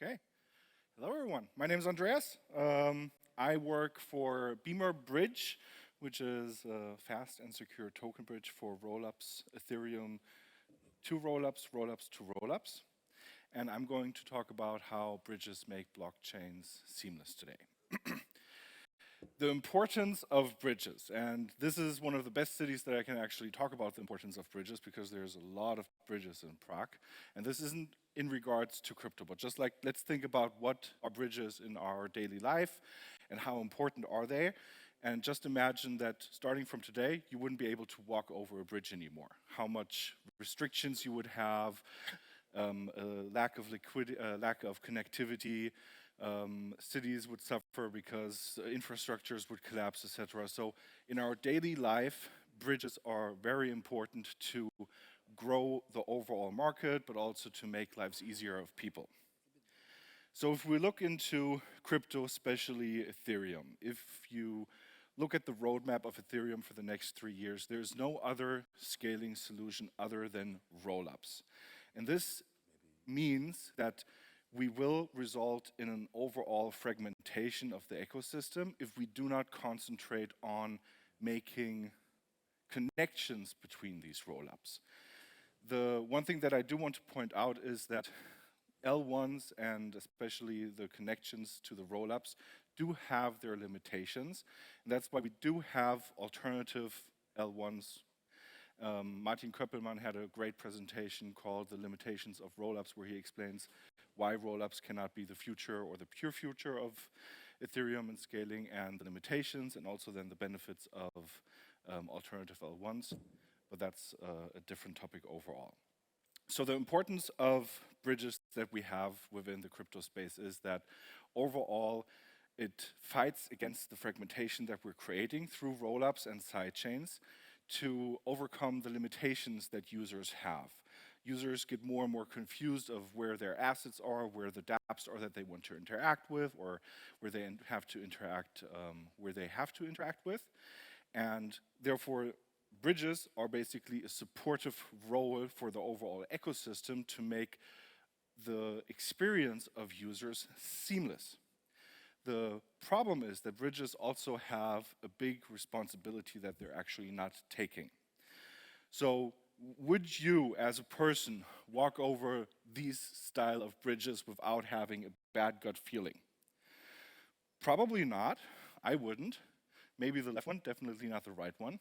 Okay. Hello, everyone. My name is Andreas. I work for Beamer Bridge, which is a fast and secure token bridge for rollups, Ethereum to rollups, rollups to rollups. And I'm going to talk about how bridges make blockchains seamless today. The importance of bridges, and this is one of the best cities that I can actually talk about the importance of bridges because there's a lot of bridges in Prague. And this isn't in regards to crypto, but just like let's think about what are bridges in our daily life and how important are they. And just imagine that starting from today, you wouldn't be able to walk over a bridge anymore. How much restrictions you would have, a lack of liquidity, lack of connectivity, cities would suffer because infrastructures would collapse, etc. So in our daily life, bridges are very important to grow the overall market, but also to make lives easier of people. So if we look into crypto, especially Ethereum, if you look at the roadmap of Ethereum for the next 3 years, there's no other scaling solution other than rollups. And this means that we will result in an overall fragmentation of the ecosystem if we do not concentrate on making connections between these rollups. The one thing that I do want to point out is that L1s and especially the connections to the rollups do have their limitations. And that's why we do have alternative L1s. Martin Köppelmann had a great presentation called The Limitations of Rollups, where he explains why rollups cannot be the future or the pure future of Ethereum and scaling, and the limitations, and also then the benefits of alternative L1s. But that's a different topic overall. So the importance of bridges that we have within the crypto space is that overall it fights against the fragmentation that we're creating through rollups and sidechains to overcome the limitations that users have. Users get more and more confused of where their assets are, where the dApps are that they want to interact with, or where they have to interact with. And therefore, bridges are basically a supportive role for the overall ecosystem to make the experience of users seamless. The problem is that bridges also have a big responsibility that they're actually not taking. So would you, as a person, walk over these style of bridges without having a bad gut feeling? Probably not. I wouldn't. Maybe the left one, definitely not the right one.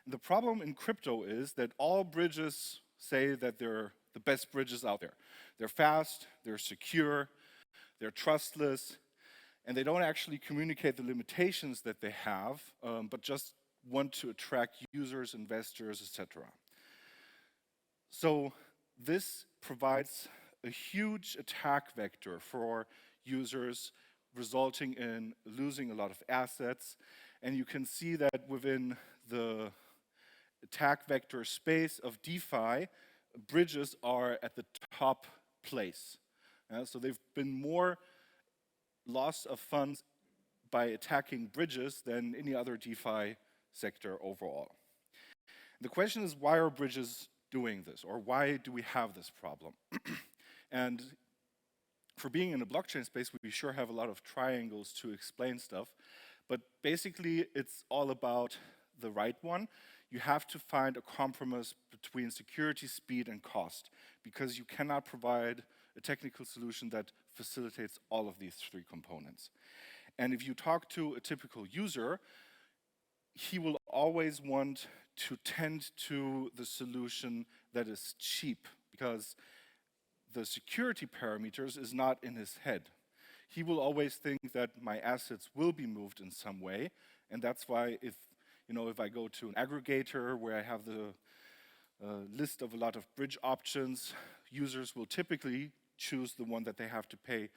And the problem in crypto is that all bridges say that they're the best bridges out there. They're fast, they're secure, they're trustless, and they don't actually communicate the limitations that they have, but just want to attract users, investors, etc. So this provides a huge attack vector for users, resulting in losing a lot of assets. And you can see that within the attack vector space of DeFi, bridges are at the top place. So they've been more loss of funds by attacking bridges than any other DeFi sector overall. The question is, why are bridges doing this, or why do we have this problem? And for being in the blockchain space, we sure have a lot of triangles to explain stuff, but basically it's all about the right one. You have to find a compromise between security, speed, and cost, because you cannot provide a technical solution that facilitates all of these three components. And if you talk to a typical user, he will always want to tend to the solution that is cheap, because the security parameters is not in his head. He will always think that my assets will be moved in some way, and that's why if I go to an aggregator where I have the list of a lot of bridge options, users will typically choose the one that they have to pay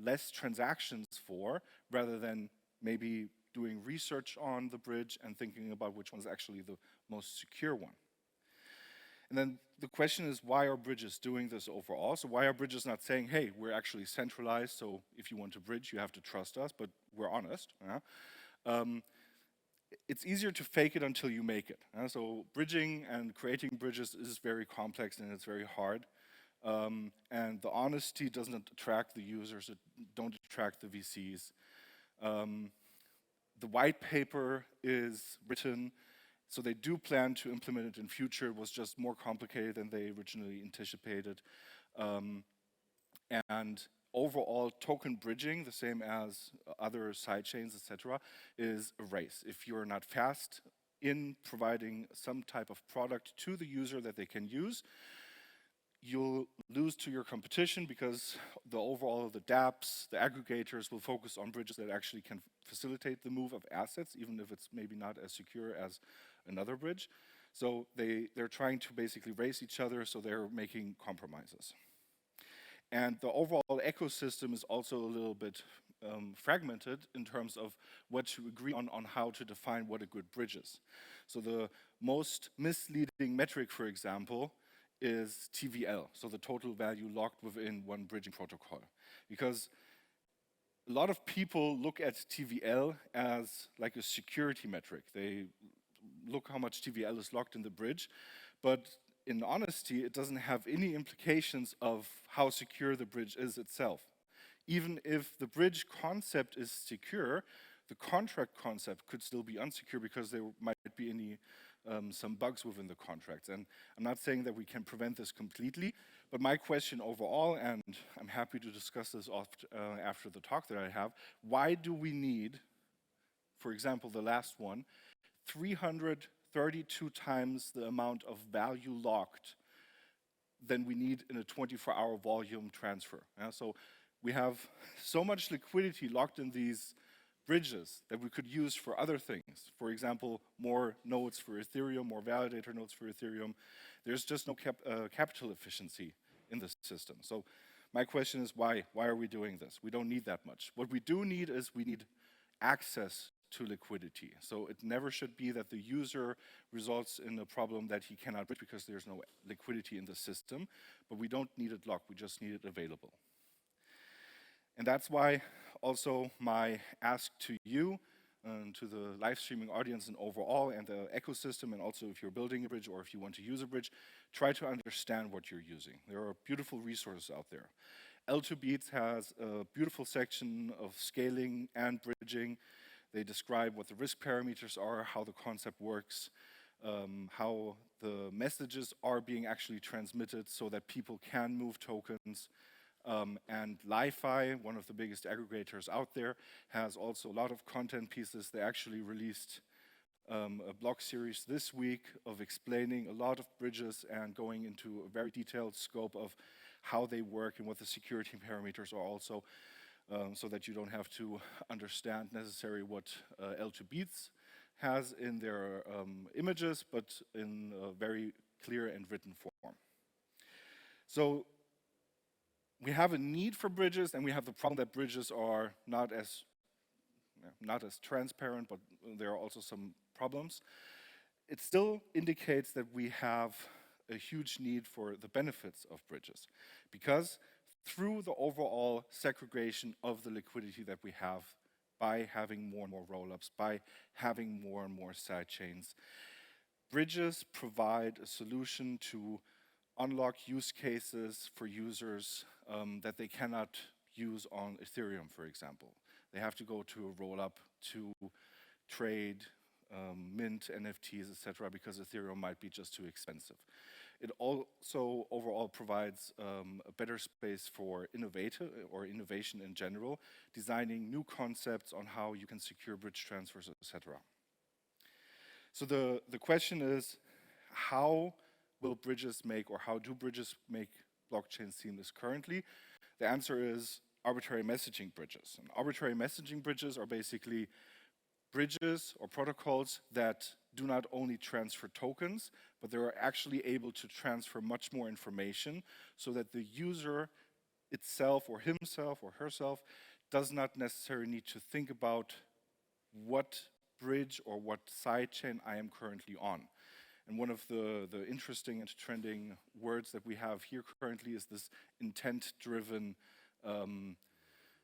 less transactions for, rather than maybe doing research on the bridge and thinking about which one is actually the most secure one. And then the question is, why are bridges doing this overall? So why are bridges not saying, hey, we're actually centralized, so if you want to bridge, you have to trust us, but we're honest. It's easier to fake it until you make it. So bridging and creating bridges is very complex and it's very hard. And the honesty doesn't attract the users, it don't attract the VCs. The white paper is written, so they do plan to implement it in future. It was just more complicated than they originally anticipated. And overall, token bridging, the same as other sidechains, etc., is a race. If you're not fast in providing some type of product to the user that they can use, you'll lose to your competition because the dApps, the aggregators will focus on bridges that actually can facilitate the move of assets, even if it's maybe not as secure as another bridge. So they're trying to basically race each other, so they're making compromises. And the overall ecosystem is also a little bit fragmented in terms of what to agree on how to define what a good bridge is. So the most misleading metric, for example, is TVL, so the total value locked within one bridging protocol. Because a lot of people look at TVL as like a security metric. They look how much TVL is locked in the bridge, but in honesty, it doesn't have any implications of how secure the bridge is itself. Even if the bridge concept is secure, the contract concept could still be unsecure because there might be some bugs within the contracts. And I'm not saying that we can prevent this completely, but my question overall, and I'm happy to discuss this after the talk that I have, why do we need, for example, the last one, 332 times the amount of value locked than we need in a 24-hour volume transfer? So we have so much liquidity locked in these bridges that we could use for other things. For example, more nodes for Ethereum, more validator nodes for Ethereum. There's just no capital efficiency in the system. So my question is why? Why are we doing this? We don't need that much. What we do need is we need access to liquidity. So it never should be that the user results in a problem that he cannot bridge because there's no liquidity in the system, but we don't need it locked, we just need it available. And that's why also my ask to you, to the live streaming audience and overall, and the ecosystem, and also if you're building a bridge or if you want to use a bridge, try to understand what you're using. There are beautiful resources out there. L2Beats has a beautiful section of scaling and bridging. They describe what the risk parameters are, how the concept works, how the messages are being actually transmitted so that people can move tokens. And Li-Fi, one of the biggest aggregators out there, has also a lot of content pieces. They actually released a blog series this week of explaining a lot of bridges and going into a very detailed scope of how they work and what the security parameters are also, so that you don't have to understand necessarily what L2Beats has in their images, but in a very clear and written form. So we have a need for bridges, and we have the problem that bridges are not as transparent, but there are also some problems. It still indicates that we have a huge need for the benefits of bridges, because through the overall segregation of the liquidity that we have by having more and more rollups, by having more and more sidechains, bridges provide a solution to unlock use cases for users that they cannot use on Ethereum, for example. They have to go to a rollup to trade, mint NFTs, etc., because Ethereum might be just too expensive. It also overall provides a better space for innovation in general, designing new concepts on how you can secure bridge transfers, etc. So the question is, how will bridges make, or how do bridges make blockchain seamless currently? The answer is arbitrary messaging bridges. And arbitrary messaging bridges are basically bridges or protocols that do not only transfer tokens, but they are actually able to transfer much more information so that the user itself or himself or herself does not necessarily need to think about what bridge or what sidechain I am currently on. And one of the interesting and trending words that we have here currently is this intent-driven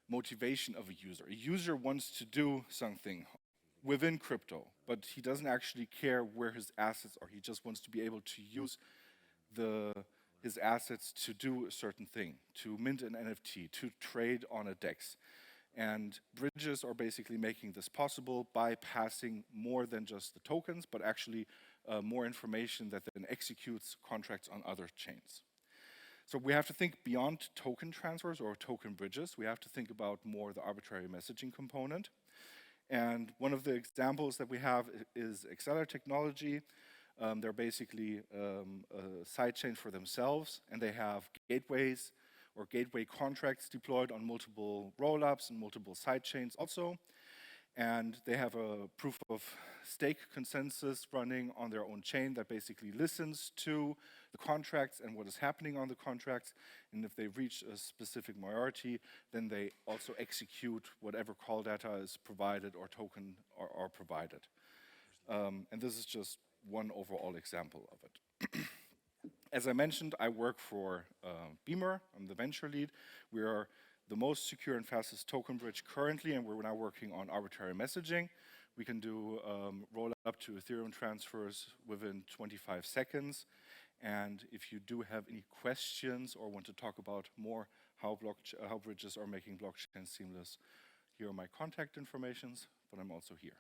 motivation of a user. A user wants to do something within crypto, but he doesn't actually care where his assets are. He just wants to be able to use his assets to do a certain thing, to mint an NFT, to trade on a DEX. And bridges are basically making this possible by passing more than just the tokens, but actually more information that then executes contracts on other chains. So we have to think beyond token transfers or token bridges. We have to think about more the arbitrary messaging component. And one of the examples that we have is Acceler technology. They're basically a sidechain for themselves, and they have gateways or gateway contracts deployed on multiple rollups and multiple sidechains also. And they have a proof of stake consensus running on their own chain that basically listens to the contracts and what is happening on the contracts. And if they reach a specific majority, then they also execute whatever call data is provided or token are provided. And this is just one overall example of it. As I mentioned, I work for Beamer. I'm the venture lead. We are the most secure and fastest token bridge currently, and we're now working on arbitrary messaging. We can do roll-up to Ethereum transfers within 25 seconds. And if you do have any questions or want to talk about more how bridges are making blockchain seamless, here are my contact informations, but I'm also here.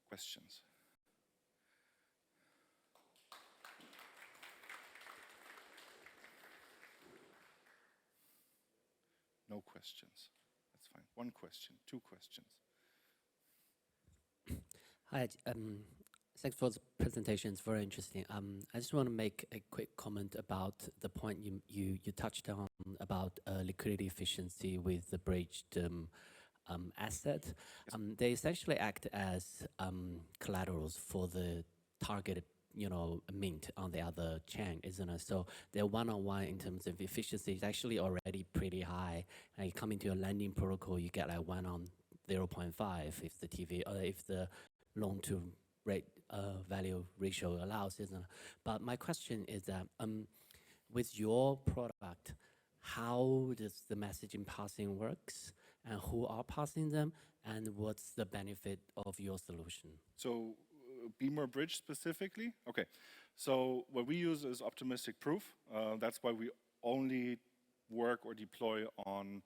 Questions? No questions. That's fine. One question, two questions. Hi, thanks for the presentation. It's very interesting. I just want to make a quick comment about the point you touched on about liquidity efficiency with the bridged asset. Yes. They essentially act as collaterals for the targeted mint on the other chain, isn't it? So they're one-on-one in terms of efficiency is actually already pretty high. And you come into your lending protocol, you get like 1 on 0.5 if the if the loan to rate value ratio allows, isn't it? But my question is that with your product, how does the messaging passing works, and who are passing them, and what's the benefit of your solution? So Beamer Bridge specifically? Okay, so what we use is optimistic proof. That's why we only work or deploy on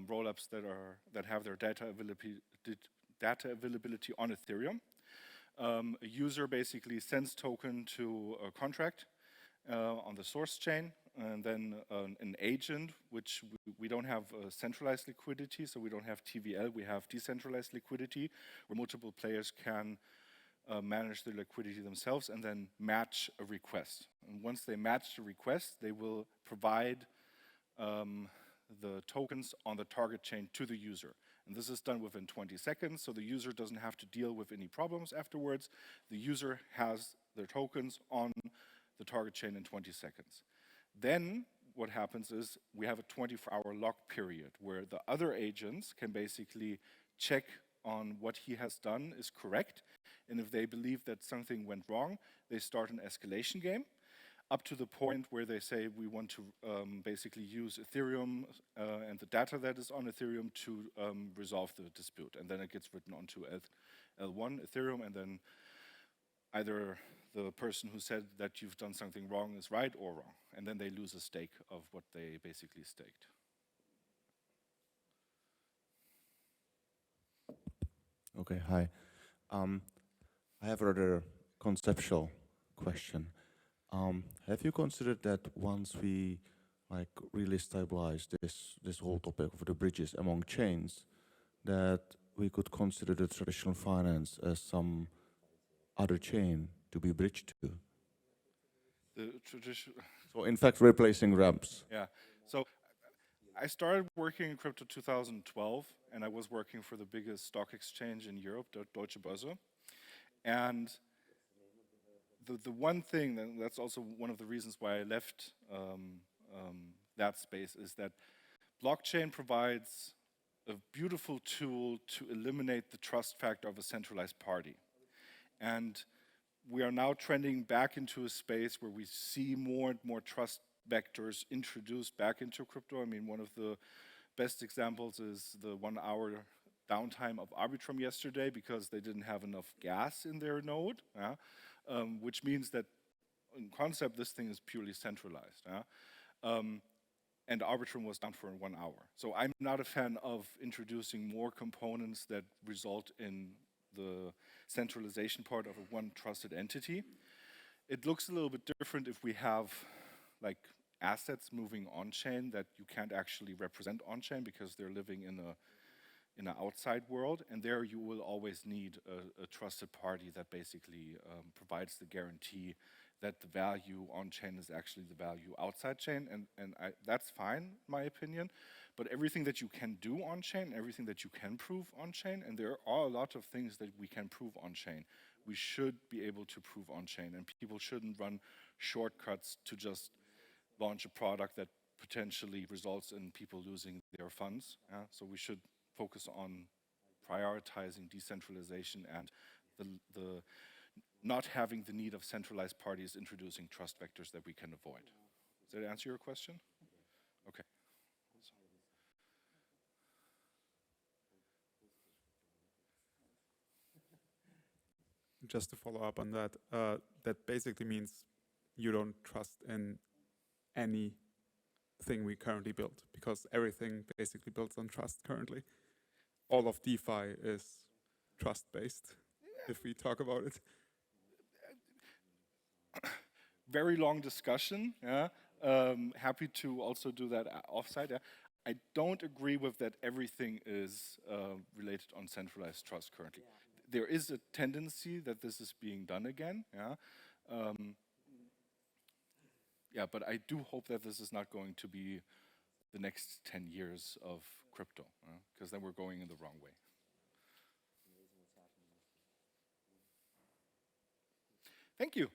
rollups that have their data availability on Ethereum. A user basically sends token to a contract on the source chain, and then an agent, which we don't have centralized liquidity, so we don't have TVL, we have decentralized liquidity, where multiple players can manage their liquidity themselves and then match a request. And once they match the request, they will provide the tokens on the target chain to the user. And this is done within 20 seconds, so the user doesn't have to deal with any problems afterwards. The user has their tokens on the target chain in 20 seconds. Then what happens is we have a 24-hour lock period where the other agents can basically check on what he has done is correct. And if they believe that something went wrong, they start an escalation game up to the point where they say we want to basically use Ethereum and the data that is on Ethereum to resolve the dispute. And then it gets written onto L1 Ethereum, and then either the person who said that you've done something wrong is right or wrong. And then they lose a stake of what they basically staked. Okay, hi. I have a rather conceptual question. Have you considered that once we really stabilize this whole topic of the bridges among chains, that we could consider the traditional finance as some other chain to be bridged to? The traditional. So in fact, replacing ramps. Yeah. So I started working in crypto 2012, and I was working for the biggest stock exchange in Europe, the Deutsche Börse. And the one thing, and that's also one of the reasons why I left that space, is that blockchain provides a beautiful tool to eliminate the trust factor of a centralized party. And we are now trending back into a space where we see more and more trust vectors introduced back into crypto. I mean, one of the best examples is the 1 hour downtime of Arbitrum yesterday because they didn't have enough gas in their node, which means that in concept, this thing is purely centralized. And Arbitrum was down for 1 hour. So I'm not a fan of introducing more components that result in the centralization part of a one trusted entity. It looks a little bit different if we have like assets moving on-chain that you can't actually represent on-chain because they're living in an outside world, and there you will always need a trusted party that basically provides the guarantee that the value on-chain is actually the value outside chain, and that's fine, in my opinion. But everything that you can do on-chain, everything that you can prove on-chain, and there are a lot of things that we can prove on-chain, we should be able to prove on-chain, and people shouldn't run shortcuts to just launch a product that potentially results in people losing their funds. So we should focus on prioritizing decentralization and the not having the need of centralized parties introducing trust vectors that we can avoid. Does that answer your question? Okay. Just to follow up on that, that basically means you don't trust in anything we currently build, because everything basically builds on trust currently. All of DeFi is trust-based, if we talk about it. Very long discussion. Happy to also do that offsite. I don't agree with that everything is related on centralized trust currently. There is a tendency that this is being done again. But I do hope that this is not going to be the next 10 years of crypto, because then we're going in the wrong way. Thank you.